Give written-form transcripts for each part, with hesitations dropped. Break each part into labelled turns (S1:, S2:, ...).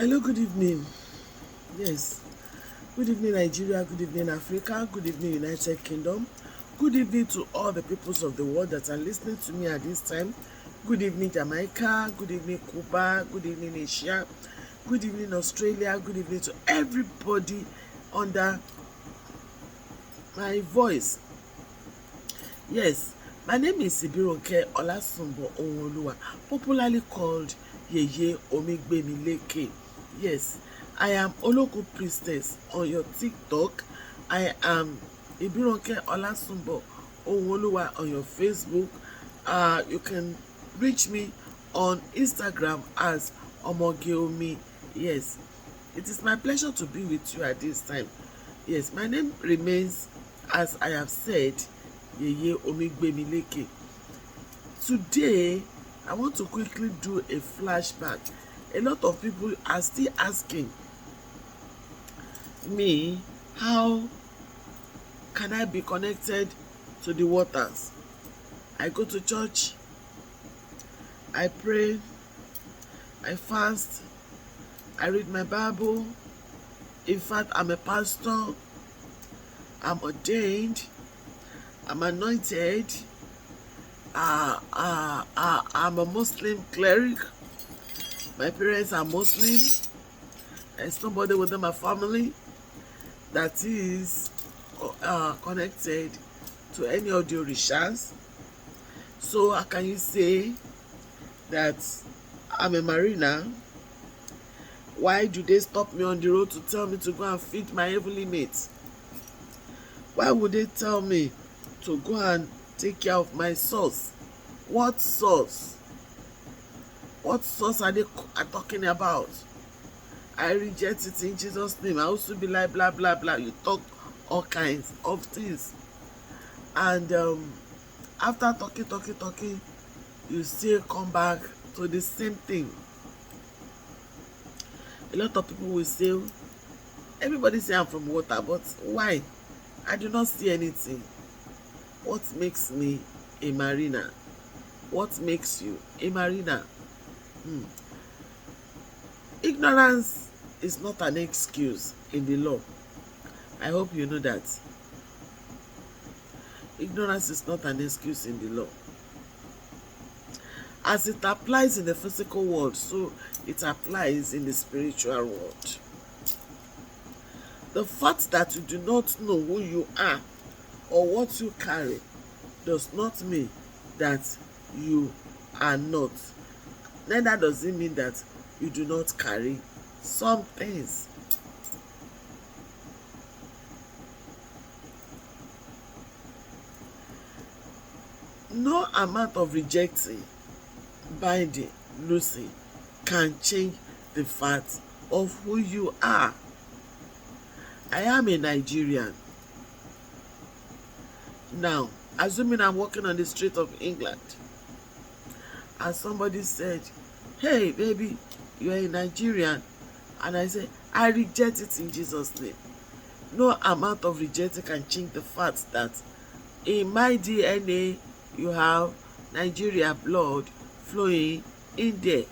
S1: Hello, good evening. Yes, good evening, Nigeria. Good evening, Africa. Good evening, United Kingdom. Good evening to all the peoples of the world that are listening to me at this time. Good evening, Jamaica. Good evening, Cuba. Good evening, Asia. Good evening, Australia. Good evening to everybody under my voice. Yes, my name is Ibironke Olasunbo Onwoluwa, popularly called Yeye Omigbemileke. Yes, I am Oloko Priestess on your TikTok. I am Ibironke Olasunbo Onwoluwa on your Facebook. You can reach me on Instagram as Omogeomi. Yes, it is my pleasure to be with you at this time. Yes, my name remains, as I have said, Yeye Omigbemileke. Today, I want to quickly do a flashback. A lot of people are still asking me, how can I be connected to the waters? I go to church, I pray, I fast, I read my Bible. In fact, I'm a pastor, I'm ordained, I'm anointed, I'm a Muslim cleric. My parents are Muslim. There's nobody within my family that is connected to any of the orishas. So how can you say that I'm a mariner? Why do they stop me on the road to tell me to go and feed my heavenly mates? Why would they tell me to go and take care of my source? What source? What source are they talking about? I reject it in Jesus' name. I also be like blah blah blah. You talk all kinds of things, and after talking, you still come back to the same thing. A lot of people will say, everybody say I'm from water, but why? I do not see anything. What makes me a mariner? What makes you a mariner? Ignorance is not an excuse in the law. I hope you know that. Ignorance is not an excuse in the law. As it applies in the physical world, so it applies in the spiritual world. The fact that you do not know who you are or what you carry does not mean that you are not. Neither does it mean that you do not carry some things. No amount of rejecting, binding, losing can change the fact of who you are. I am a Nigerian. Now, assuming I'm walking on the street of England and somebody said, hey baby, you are a Nigerian, and I say, I reject it in Jesus' name. No amount of rejecting can change the fact that in my DNA you have Nigeria blood flowing in there.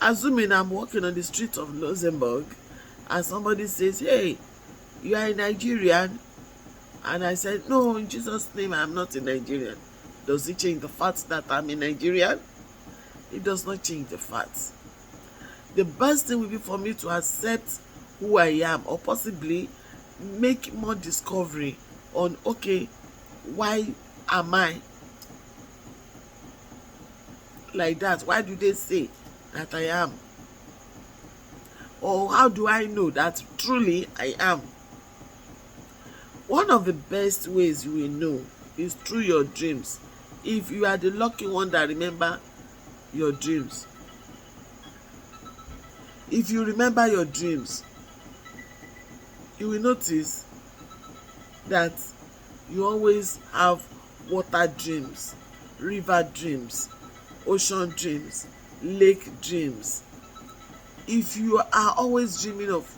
S1: Assuming I'm walking on the street of Luxembourg and somebody says, hey, you are a Nigerian, and I said, no, in Jesus' name I'm not a Nigerian. Does it change the fact that I'm a Nigerian? It does not change the fact. The best thing will be for me to accept who I am, or possibly make more discovery on, okay, why am I like that? Why do they say that I am? Or how do I know that truly I am? One of the best ways you will know is through your dreams. If you are the lucky one that remember your dreams. If you remember your dreams, you will notice that you always have water dreams, river dreams, ocean dreams, lake dreams. If you are always dreaming of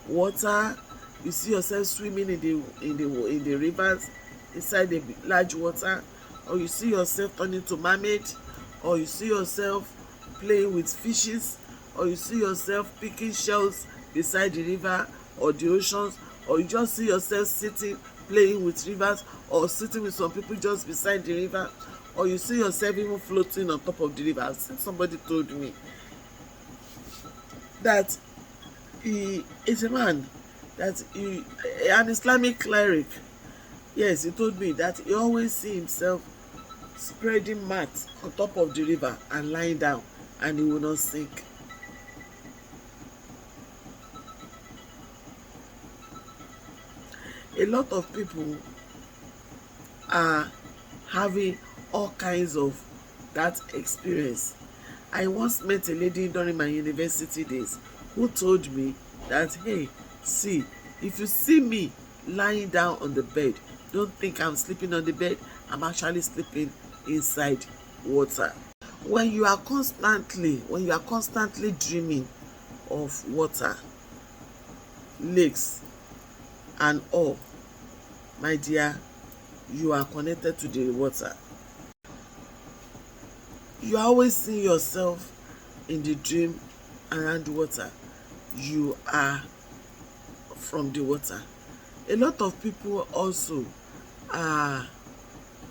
S1: water, you see yourself swimming in the rivers, inside the large water, or you see yourself turning to mermaid, or you see yourself playing with fishes, or you see yourself picking shells beside the river or the oceans, or you just see yourself sitting playing with rivers, or sitting with some people just beside the river, or you see yourself even floating on top of the river. I've seen somebody told me that he is a man, that he, an Islamic cleric. Yes, he told me that he always see himself spreading mats on top of the river and lying down, and he will not sink. A lot of people are having all kinds of that experience. I once met a lady during my university days who told me that, hey, see, if you see me lying down on the bed, don't think I'm sleeping on the bed. I'm actually sleeping inside water. When you are constantly dreaming of water, lakes and all, my dear, you are connected to the water. You are always seeing yourself in the dream around water. You are from the water. A lot of people also are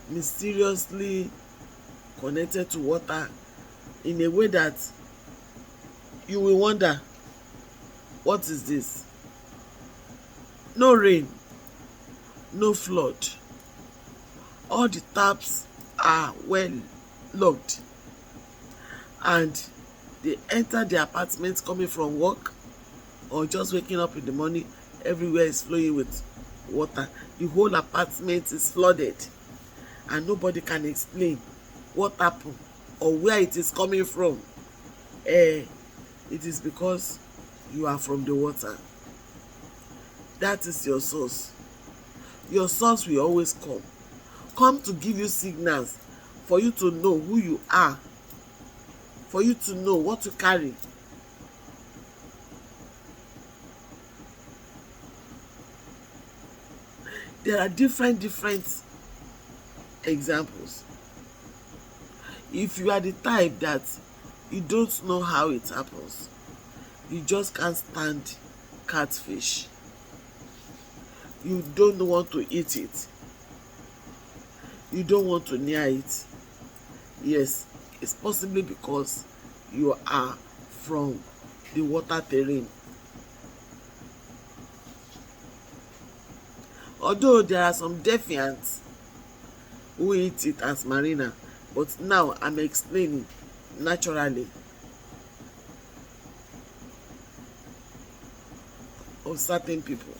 S1: mysteriously connected to water in a way that you will wonder, what is this? No rain, no flood. All the taps are well locked, and they enter the apartment coming from work or just waking up in the morning. Everywhere is flowing with water. The whole apartment is flooded, and nobody can explain what happened or where it is coming from. It is because you are from the water. That is your source. Your source will always come to give you signals for you to know who you are, for you to know what to carry. There are different examples. If you are the type that you don't know how it happens, you just can't stand catfish, you don't want to eat it, you don't want to near it, yes, it's possibly because you are from the water terrain. Although there are some defiants who eat it as marina, but now I'm explaining naturally of certain people.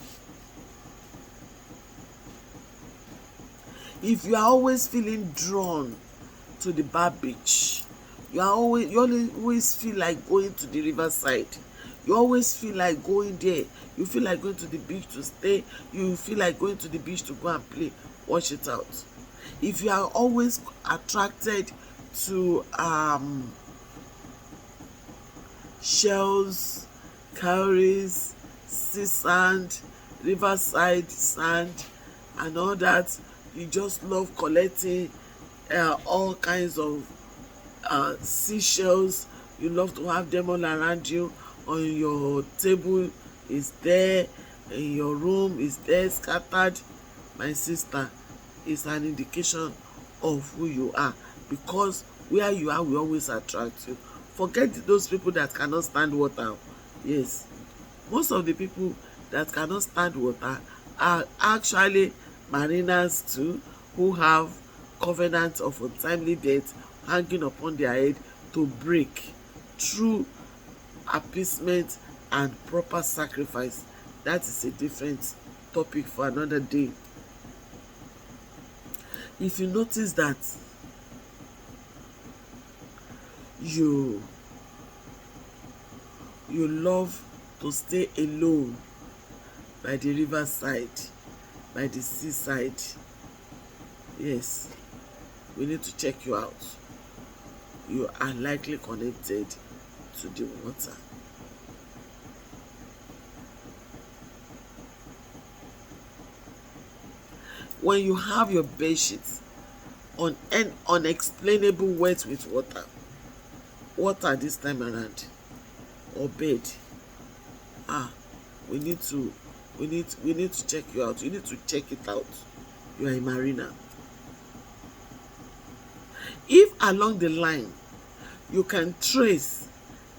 S1: If you are always feeling drawn to the bar beach, you always feel like going to the riverside, you always feel like going there, you feel like going to the beach to stay, you feel like going to the beach to go and play, watch it out. If you are always attracted to shells, cowries, sea sand, riverside sand and all that, you just love collecting all kinds of seashells, you love to have them all around you, on your table is there, in your room is there scattered, my sister, is an indication of who you are, because where you are will always attract you. Forget those people that cannot stand water. Yes, most of the people that cannot stand water are actually mariners too, who have covenants of untimely death hanging upon their head to break through appeasement and proper sacrifice. That is a different topic for another day. If you notice that you love to stay alone by the riverside, by the seaside, yes, we need to check you out. You are likely connected to the water. When you have your bed sheets unexplainable wet with water, water this time around or bed, we need to check you out. You need to check it out. You are a mariner. If along the line you can trace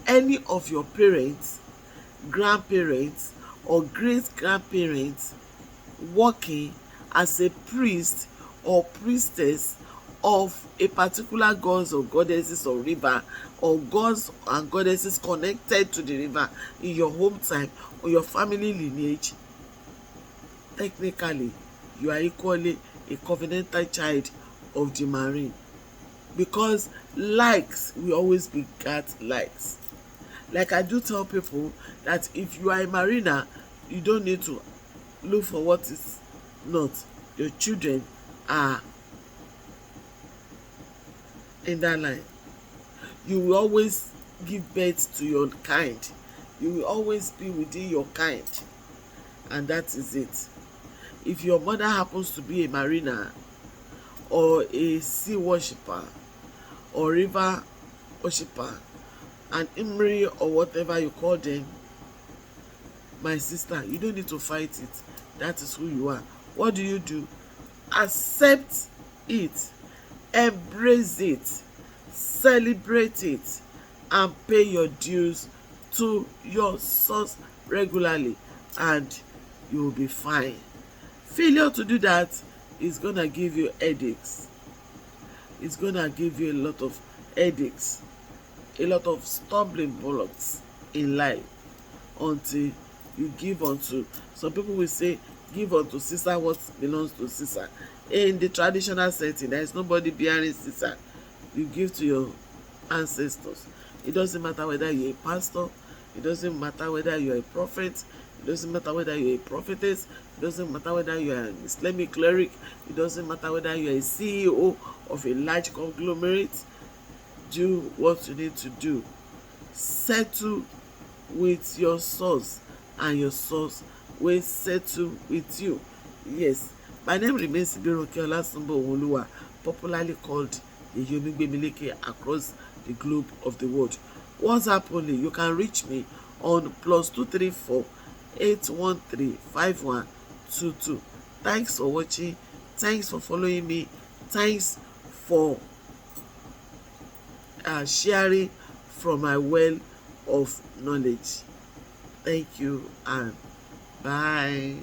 S1: any of your parents, grandparents, or great grandparents working as a priest or priestess of a particular gods or goddesses or river, or gods and goddesses connected to the river in your hometown or your family lineage, technically you are equally a covenantal child of the marine, because likes will always beget likes. Like I do tell people that if you are a mariner, you don't need to look for what is not. Your children are in that line. You will always give birth to your kind. You will always be within your kind, and that is it. If your mother happens to be a mariner or a sea worshipper or river worshipper, an Imri or whatever you call them, my sister, you don't need to fight it. That is who you are. What do? Accept it, embrace it, celebrate it, and pay your dues to your source regularly, and you will be fine. Failure to do that is gonna give you headaches. It's gonna give you a lot of headaches, a lot of stumbling blocks in life, until you give unto, some people will say, give unto Caesar what belongs to Caesar. In the traditional setting, there is nobody bearing Caesar. You give to your ancestors. It doesn't matter whether you're a pastor, it doesn't matter whether you're a prophet, it doesn't matter whether you're a prophetess, it doesn't matter whether you're an Islamic cleric, it doesn't matter whether you're a CEO of a large conglomerate. Do what you need to do. Settle with your source, and your source will settle with you. Yes, my name remains Ibironke Olasunbo Owoluwa, popularly called Yeye Onigbemeleke across the globe of the world. WhatsApp only. You can reach me on +234 813 5122. Thanks for watching. Thanks for following me. Thanks for sharing from my well of knowledge. Thank you and bye.